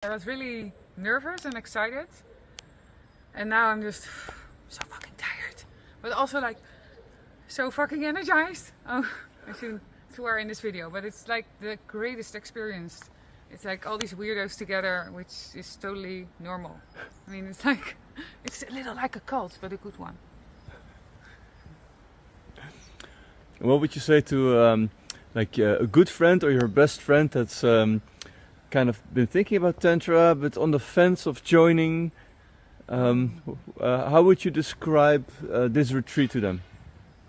I was really nervous and excited, and now I'm just so fucking tired, but also like so fucking energized. Oh, I shouldn't swear in this video, but it's like the greatest experience. It's like all these weirdos together, which is totally normal. I mean, it's like, it's a little like a cult, but a good one. What would you say to a good friend or your best friend that's kind of been thinking about Tantra but on the fence of joining? How would you describe this retreat to them?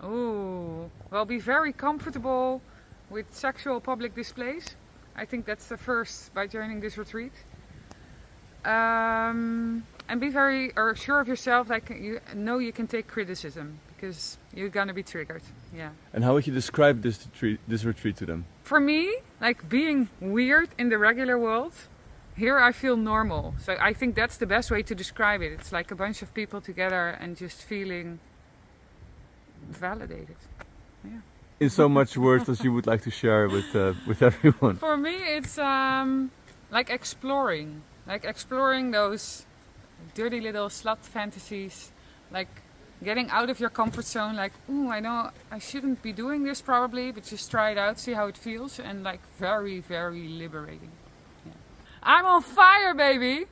Oh, well, be very comfortable with sexual public displays. I think that's the first by joining this retreat. And be very sure of yourself, like you know you can take criticism because you're gonna be triggered. Yeah. And how would you describe this retreat to them? For me, like being weird in the regular world, here I feel normal. So I think that's the best way to describe it. It's like a bunch of people together and just feeling validated. Yeah. In so much words as you would like to share with everyone. For me, it's like exploring those dirty little slut fantasies, like getting out of your comfort zone. Like, ooh, I know I shouldn't be doing this probably, but just try it out, see how it feels, and like very, very liberating. Yeah. I'm on fire, baby.